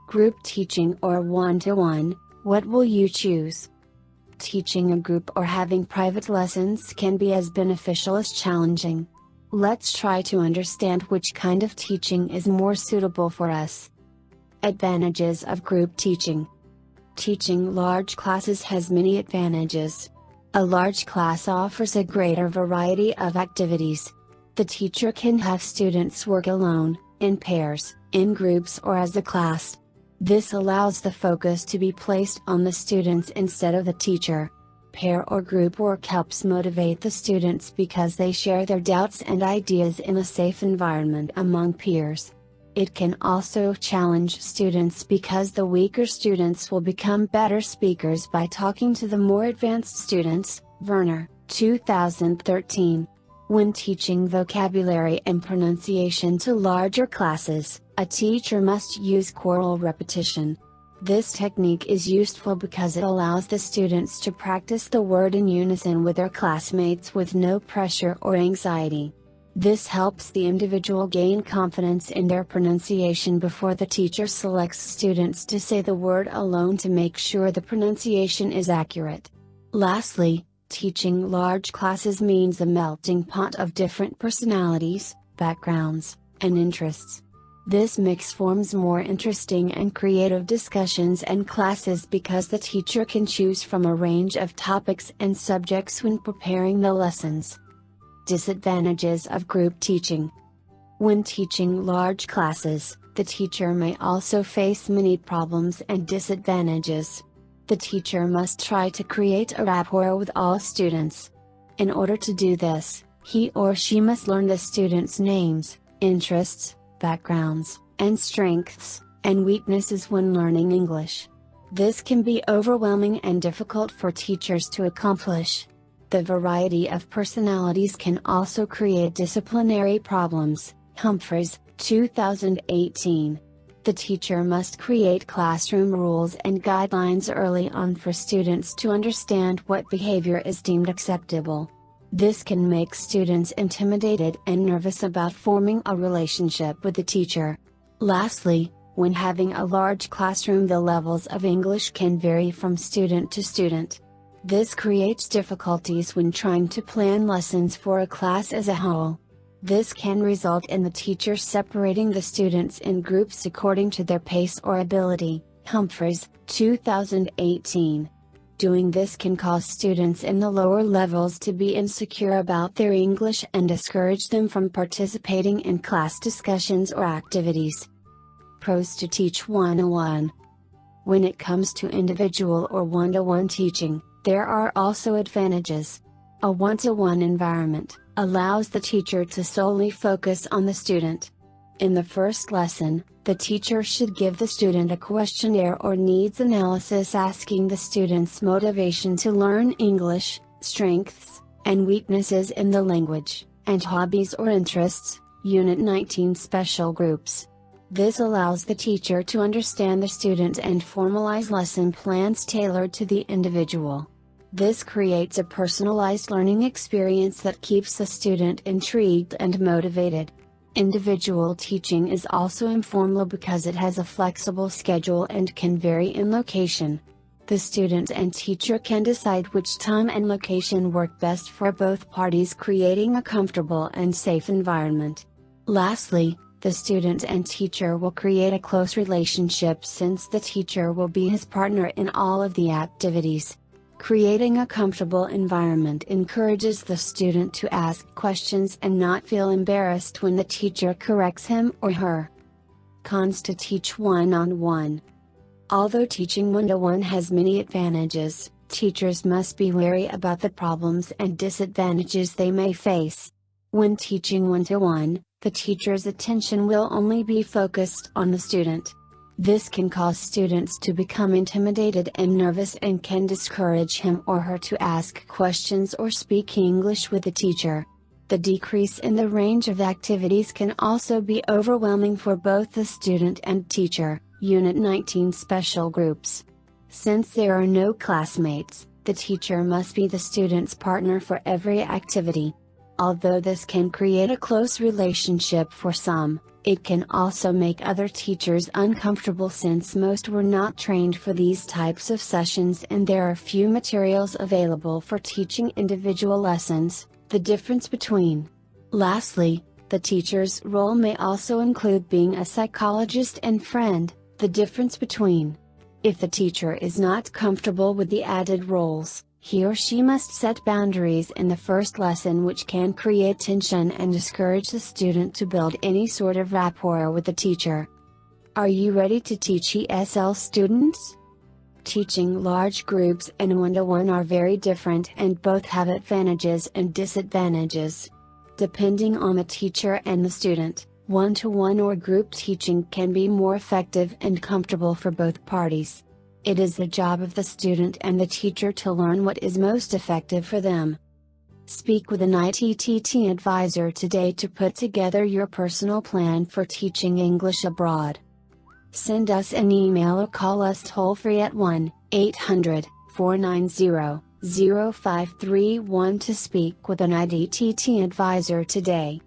Group teaching or one-to-one, what will you choose? Teaching a group or having private lessons can be as beneficial as challenging. Let's try to understand which kind of teaching is more suitable for us. Advantages of group teaching. Teaching large classes has many advantages. A large class offers a greater variety of activities. The teacher can have students work alone, in pairs, in groups or as a class. This allows the focus to be placed on the students instead of the teacher. Pair or group work helps motivate the students because they share their doubts and ideas in a safe environment among peers. It can also challenge students because the weaker students will become better speakers by talking to the more advanced students. Werner, 2013. When teaching vocabulary and pronunciation to larger classes, a teacher must use choral repetition. This technique is useful because it allows the students to practice the word in unison with their classmates with no pressure or anxiety. This helps the individual gain confidence in their pronunciation before the teacher selects students to say the word alone to make sure the pronunciation is accurate. Lastly, teaching large classes means a melting pot of different personalities, backgrounds, and interests. This mix forms more interesting and creative discussions and classes because the teacher can choose from a range of topics and subjects when preparing the lessons. Disadvantages of group teaching. When teaching large classes, the teacher may also face many problems and disadvantages. The teacher must try to create a rapport with all students. In order to do this, he or she must learn the students' names, interests, backgrounds, and strengths, and weaknesses when learning English. This can be overwhelming and difficult for teachers to accomplish. The variety of personalities can also create disciplinary problems. Humphreys, 2018. The teacher must create classroom rules and guidelines early on for students to understand what behavior is deemed acceptable. This can make students intimidated and nervous about forming a relationship with the teacher. Lastly, when having a large classroom, the levels of English can vary from student to student. This creates difficulties when trying to plan lessons for a class as a whole. This can result in the teacher separating the students in groups according to their pace or ability. Humphreys, 2018. Doing this can cause students in the lower levels to be insecure about their English and discourage them from participating in class discussions or activities. Pros to teach one-on-one. When it comes to individual or one-to-one teaching, there are also advantages. A one-to-one environment allows the teacher to solely focus on the student. In the first lesson, the teacher should give the student a questionnaire or needs analysis asking the student's motivation to learn English, strengths, and weaknesses in the language, and hobbies or interests. Unit 19 Special Groups. This allows the teacher to understand the student and formalize lesson plans tailored to the individual. This creates a personalized learning experience that keeps the student intrigued and motivated. Individual teaching is also informal because it has a flexible schedule and can vary in location. The student and teacher can decide which time and location work best for both parties, creating a comfortable and safe environment. Lastly, the student and teacher will create a close relationship since the teacher will be his partner in all of the activities. Creating a comfortable environment encourages the student to ask questions and not feel embarrassed when the teacher corrects him or her. Cons to teach one-on-one. Although teaching one-to-one has many advantages, teachers must be wary about the problems and disadvantages they may face. When teaching one-to-one, the teacher's attention will only be focused on the student. This can cause students to become intimidated and nervous and can discourage him or her to ask questions or speak English with the teacher. The decrease in the range of activities can also be overwhelming for both the student and teacher. Unit 19 Special Groups. Since there are no classmates, the teacher must be the student's partner for every activity. Although this can create a close relationship for some, it can also make other teachers uncomfortable since most were not trained for these types of sessions and there are few materials available for teaching individual lessons. The difference between. Lastly, the teacher's role may also include being a psychologist and friend. The difference between. If the teacher is not comfortable with the added roles, he or she must set boundaries in the first lesson, which can create tension and discourage the student to build any sort of rapport with the teacher. Are you ready to teach TESOL students? Teaching large groups and one-to-one are very different and both have advantages and disadvantages. Depending on the teacher and the student, one-to-one or group teaching can be more effective and comfortable for both parties. It is the job of the student and the teacher to learn what is most effective for them. Speak with an ITTT advisor today to put together your personal plan for teaching English abroad. Send us an email or call us toll-free at 1-800-490-0531 to speak with an ITTT advisor today.